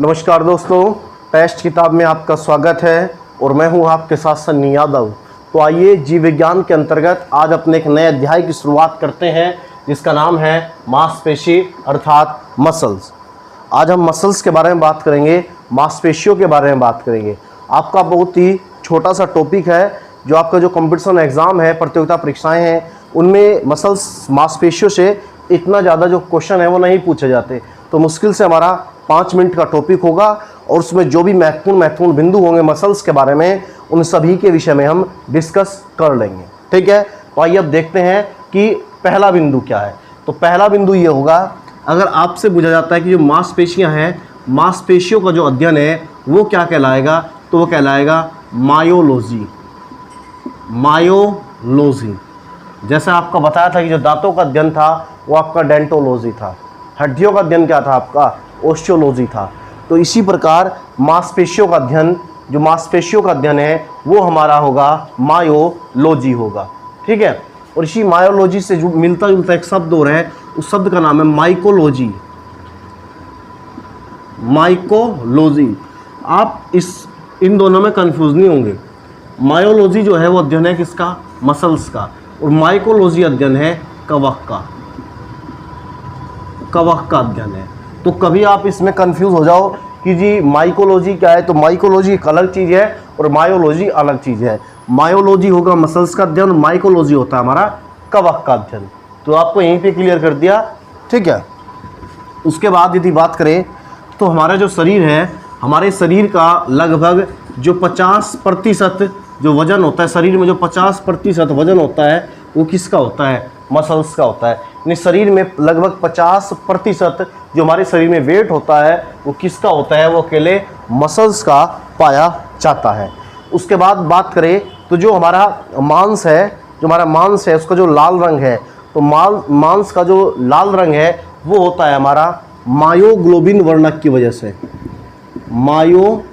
नमस्कार दोस्तों, टेस्ट किताब में आपका स्वागत है और मैं हूं आपके साथ सन्नी यादव। तो आइए जीव विज्ञान के अंतर्गत आज अपने एक नए अध्याय की शुरुआत करते हैं जिसका नाम है मांसपेशी अर्थात मसल्स। आज हम मसल्स के बारे में बात करेंगे, मांसपेशियों के बारे में बात करेंगे। आपका बहुत ही छोटा सा टॉपिक है, जो आपका जो कंपटीशन एग्ज़ाम है, प्रतियोगिता परीक्षाएँ हैं, उनमें मसल्स मांसपेशियों से इतना ज़्यादा जो क्वेश्चन है वो नहीं पूछे जाते। तो मुश्किल से हमारा 5 मिनट का टॉपिक होगा और उसमें जो भी महत्वपूर्ण बिंदु होंगे मसल्स के बारे में, उन सभी के विषय में हम डिस्कस कर लेंगे। ठीक है, तो आइए अब देखते हैं कि पहला बिंदु क्या है। तो पहला बिंदु ये होगा, अगर आपसे पूछा जाता है कि जो मांसपेशियां हैं, मांसपेशियों का जो अध्ययन है वो क्या कहलाएगा, तो वो कहलाएगा मायोलॉजी। मायोलॉजी, जैसे आपका बताया था कि जो दांतों का अध्ययन था वो आपका डेंटोलॉजी था, हड्डियों का अध्ययन क्या था आपका, ओस्टियोलॉजी था। तो इसी प्रकार मांसपेशियों का अध्ययन, जो मांसपेशियों का अध्ययन है वो हमारा होगा मायोलॉजी होगा। ठीक है, और इसी मायोलॉजी से जो मिलता जुलता एक शब्द और है, उस शब्द का नाम है माइकोलॉजी। माइकोलॉजी, आप इन दोनों में कंफ्यूज नहीं होंगे। मायोलॉजी जो है वो अध्ययन है किसका, मसल्स का, और माइकोलॉजी अध्ययन है कवक का। कवक का अध्ययन है। तो कभी आप इसमें कंफ्यूज हो जाओ कि जी माइकोलॉजी क्या है, तो माइकोलॉजी एक अलग चीज़ है और मायोलॉजी अलग चीज़ है। मायोलॉजी होगा मसल्स का अध्ययन, माइकोलॉजी होता है हमारा कवक का अध्ययन। तो आपको यहीं पे क्लियर कर दिया। ठीक है, उसके बाद यदि बात करें तो हमारा जो शरीर है, हमारे शरीर का लगभग जो 50% जो वजन होता है, शरीर में जो 50% वजन होता है वो किसका होता है, मसल्स का होता है। यानी शरीर में लगभग 50% जो हमारे शरीर में वेट होता है वो किसका होता है, वो अकेले मसल्स का पाया जाता है। उसके बाद बात करें तो जो हमारा मांस है, जो हमारा मांस है उसका जो लाल रंग है, तो मांस का जो लाल रंग है वो होता है हमारा मायोग्लोबिन वर्णक की वजह से। मायोग्लोबिन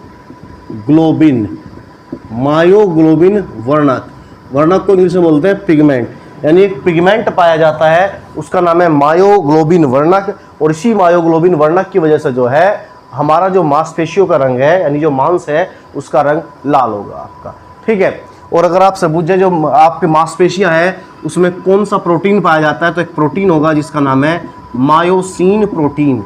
वर्णक को इंग्लिश में बोलते हैं पिगमेंट। यानी एक पिगमेंट पाया जाता है, उसका नाम है मायोग्लोबिन वर्णक, और इसी मायोग्लोबिन वर्णक की वजह से जो है हमारा जो मांसपेशियों का रंग है, यानी जो मांस है उसका रंग लाल होगा आपका। ठीक है, और अगर आपसे पूछे जो आपके मांसपेशियां हैं उसमें कौन सा प्रोटीन पाया जाता है, तो एक प्रोटीन होगा जिसका नाम है मायोसिन प्रोटीन।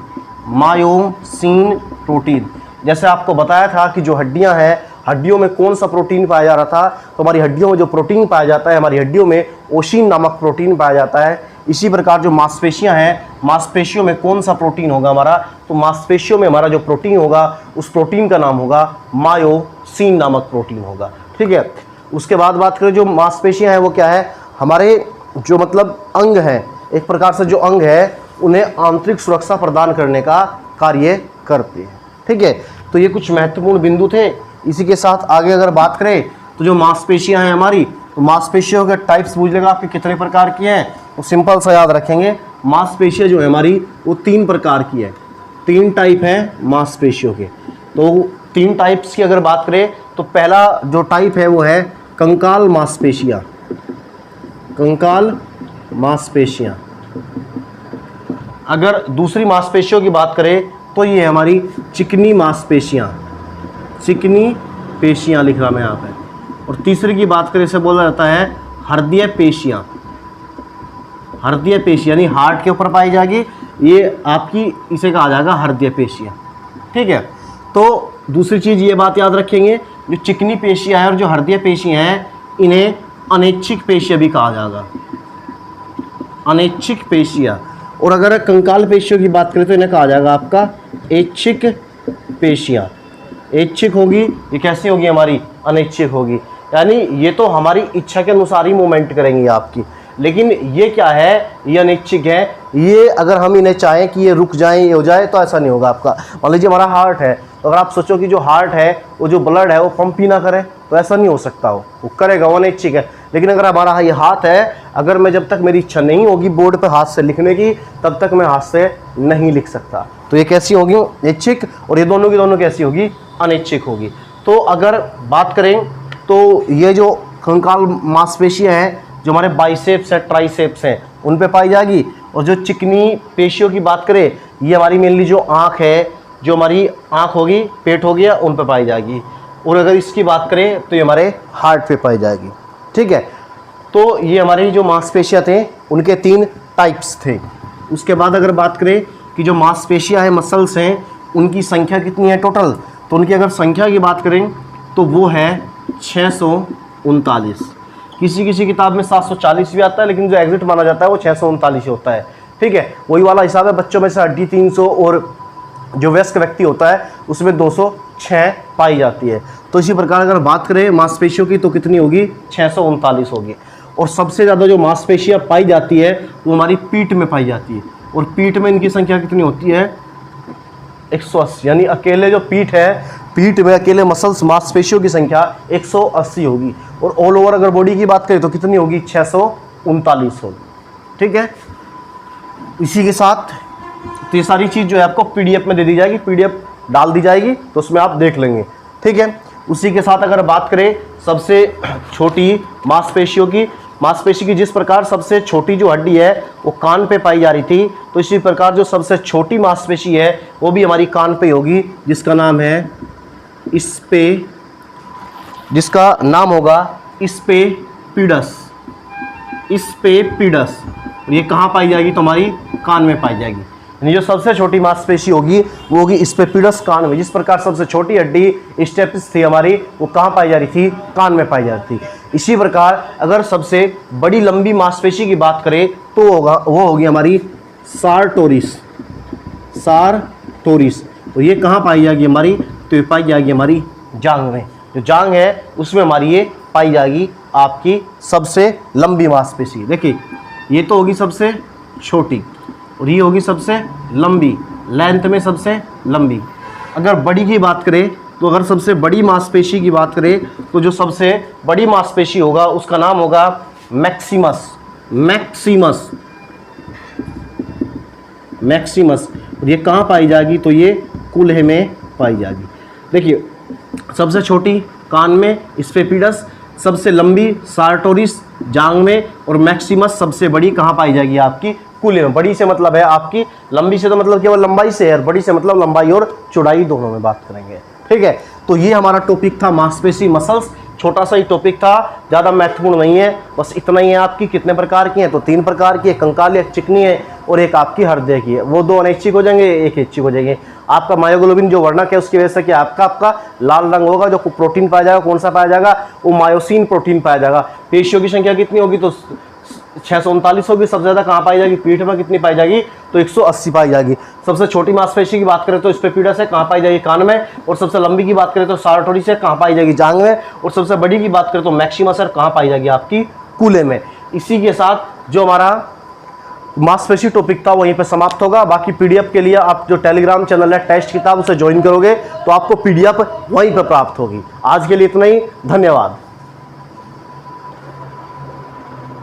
मायोसिन प्रोटीन, जैसे आपको बताया था कि जो हड्डियां हैं, हड्डियों में कौन सा प्रोटीन पाया जा रहा था, तो हमारी हड्डियों में जो प्रोटीन पाया जाता है, हमारी हड्डियों में ओशिन नामक प्रोटीन पाया जाता है। इसी प्रकार जो मांसपेशियां हैं, मांसपेशियों में कौन सा प्रोटीन होगा हमारा, तो मांसपेशियों में हमारा जो प्रोटीन होगा उस प्रोटीन का नाम होगा मायोसिन नामक प्रोटीन होगा। ठीक है, उसके बाद बात करें जो मांसपेशियां हैं वो क्या है, हमारे जो मतलब अंग हैं, एक प्रकार से जो अंग है उन्हें आंतरिक सुरक्षा प्रदान करने का कार्य करते हैं। ठीक है, तो ये कुछ महत्वपूर्ण बिंदु थे। इसी के साथ आगे अगर बात करें तो जो मांसपेशियां हैं हमारी, तो मांसपेशियों के टाइप्स पूछ लेगा आपके कितने प्रकार की हैं, तो सिंपल सा याद रखेंगे, मांसपेशियां जो है हमारी वो 3 प्रकार की है। 3 टाइप हैं मांसपेशियों के। तो 3 टाइप्स की अगर बात करें तो पहला जो टाइप है वो है कंकाल मांसपेशियां। कंकाल मांसपेशियां। अगर दूसरी मांसपेशियों की बात करें तो ये हमारी चिकनी मांसपेशियां। चिकनी पेशियां लिख रहा मैं यहाँ पे। और तीसरी की बात करें, इसे बोला जाता है हृदय पेशियां। हृदय पेशी यानी हार्ट के ऊपर पाई जाएगी, ये आपकी इसे कहा जाएगा हृदय पेशियां। ठीक है, तो दूसरी चीज़ ये बात याद रखेंगे, जो चिकनी पेशियां हैं और जो हृदय पेशियां हैं इन्हें अनैच्छिक पेशियां भी कहा जाएगा। अनैच्छिक पेशियां। और अगर कंकाल पेशियों की बात करें तो इन्हें कहा जाएगा आपका ऐच्छिक पेशियां। ऐच्छिक होगी, ये कैसी होगी हमारी, अनैच्छिक होगी। यानी ये तो हमारी इच्छा के अनुसार ही मूवमेंट करेंगी आपकी, लेकिन ये क्या है, ये अनैच्छिक है। ये अगर हम इन्हें चाहें कि ये रुक जाएं, ये हो जाए, तो ऐसा नहीं होगा आपका। मान लीजिए हमारा हार्ट है, तो अगर आप सोचो कि जो हार्ट है वो जो ब्लड है वो पंप ही ना करे, तो ऐसा नहीं हो सकता। वो करेगा, वो अनैच्छिक है। लेकिन अगर हमारा ये हाथ है, अगर मैं जब तक मेरी इच्छा नहीं होगी बोर्ड पे हाथ से लिखने की, तब तक मैं हाथ से नहीं लिख सकता। तो ये कैसी होगी, ऐच्छिक, और ये दोनों की दोनों कैसी होगी, अनैच्छिक होगी। तो अगर बात करें तो ये जो कंकाल मांसपेशियां हैं, जो हमारे बाइसेप्स है, ट्राइसेप्स हैं, उन पे पाई जाएगी। और जो चिकनी पेशियों की बात करें, ये हमारी मेनली जो आँख है, जो हमारी आँख होगी, पेट हो गया, उन पे पाई जाएगी। और अगर इसकी बात करें तो ये हमारे हार्ट पे पाई जाएगी। ठीक है, तो ये हमारी जो मांसपेशियाँ थे उनके 3 टाइप्स थे। उसके बाद अगर बात करें कि जो मांसपेशियाँ हैं, मसल्स हैं, उनकी संख्या कितनी है टोटल, तो उनकी अगर संख्या की बात करें तो वो है 639। किसी किसी किताब में 740 भी आता है, लेकिन जो एग्जिट माना जाता है वो 639 होता है। ठीक है, वही वाला हिसाब है। बच्चों में से हड्डी 300 और जो वयस्क व्यक्ति होता है उसमें 206 पाई जाती है। तो इसी प्रकार अगर बात करें मांसपेशियों की तो कितनी होगी, 639 होगी। और सबसे ज़्यादा जो मांसपेशियाँ पाई जाती है वो हमारी पीठ में पाई जाती है। और पीठ में इनकी संख्या कितनी होती है, 180। यानी अकेले जो पीठ है, पीठ में अकेले मसल्स मांसपेशियों की संख्या 180 होगी। और ऑल ओवर अगर बॉडी की बात करें तो कितनी होगी, 639 होगी। ठीक है, इसी के साथ तो ये सारी चीज़ जो है आपको पीडीएफ में दे दी जाएगी, पीडीएफ डाल दी जाएगी, तो उसमें आप देख लेंगे। ठीक है, उसी के साथ अगर बात करें सबसे छोटी मांसपेशियों की, मांसपेशी की जिस प्रकार सबसे छोटी जो हड्डी है वो कान पे पाई जा रही थी, तो इसी प्रकार जो सबसे छोटी मांसपेशी है वो भी हमारी कान पे होगी, जिसका नाम है जिसका नाम होगा स्पेपिडस। स्पेपिडस। ये कहाँ पाई जाएगी, तो हमारी कान में पाई जाएगी। यानी जो सबसे छोटी मांसपेशी होगी वो होगी स्पेपिडस, कान में। जिस प्रकार सबसे छोटी हड्डी स्टेपिस थी हमारी, वो कहाँ पाई जा रही थी, कान में पाई जा रही थी। इसी प्रकार अगर सबसे बड़ी लंबी मांसपेशी की बात करें तो वो होगी हमारी सारटोरिस। सारटोरिस। तो ये कहाँ पाई जाएगी हमारी, तो ये पाई जाएगी हमारी जांघ में। जो जांघ है उसमें हमारी ये पाई जाएगी आपकी सबसे लंबी मांसपेशी। देखिए, ये तो होगी सबसे छोटी और ये होगी सबसे लंबी, लेंथ में सबसे लंबी। अगर बड़ी की बात करें तो अगर सबसे बड़ी मांसपेशी की बात करें तो जो सबसे बड़ी मांसपेशी होगा उसका नाम होगा मैक्सिमस। मैक्सिमस। मैक्सिमस। और ये कहाँ पाई जाएगी, तो ये कूल्हे में पाई जाएगी। देखिए, सबसे छोटी कान में स्पेपिडस, सबसे लंबी सारटोरिस जांघ में, और मैक्सिमस सबसे बड़ी कहाँ पाई जाएगी, आपकी कूल्हे में। बड़ी से मतलब है आपकी, लंबी से तो मतलब केवल लंबाई से है, और बड़ी से मतलब लंबाई और चौड़ाई दोनों में बात करेंगे। ठीक है, तो ये हमारा टॉपिक था मांसपेशी, मसल्स। छोटा सा ही टॉपिक था, ज़्यादा महत्वपूर्ण नहीं है, बस इतना ही है। आपकी कितने प्रकार की हैं, तो 3 प्रकार की है, कंकाल, एक चिकनी है और एक आपकी हृदय की है। वो 2 अनैच्छिक हो जाएंगे, एक ऐच्छिक हो जाएंगे। आपका मायोग्लोबिन जो वर्णक है उसकी वजह से कि आपका लाल रंग होगा, जो प्रोटीन पाया जाएगा, कौन सा पाया जाएगा, वो मायोसिन प्रोटीन पाया जाएगा। पेशियों की संख्या कितनी होगी, तो 639 होगी। सबसे ज़्यादा कहाँ पाई जाएगी, पीठ में कितनी पाई जाएगी, तो 180 पाई जाएगी। सबसे छोटी मांसपेशी की बात करें तो स्पेपिडस है, कहाँ पाई जाएगी, कान में। और सबसे लंबी की बात करें तो सारटोरिस है, कहाँ पाई जाएगी, जांघ में। और सबसे बड़ी की बात करें तो मैक्सिमस है, कहाँ पाई जाएगी, आपकी कूल्हे में। इसी के साथ जो हमारा मांसपेशी टॉपिक था वहीं पे समाप्त होगा। बाकी पीडीएफ के लिए आप जो टेलीग्राम चैनल है टेस्ट किताब, उसे ज्वाइन करोगे तो आपको पीडीएफ वहीं पे प्राप्त होगी। आज के लिए इतना ही, धन्यवाद।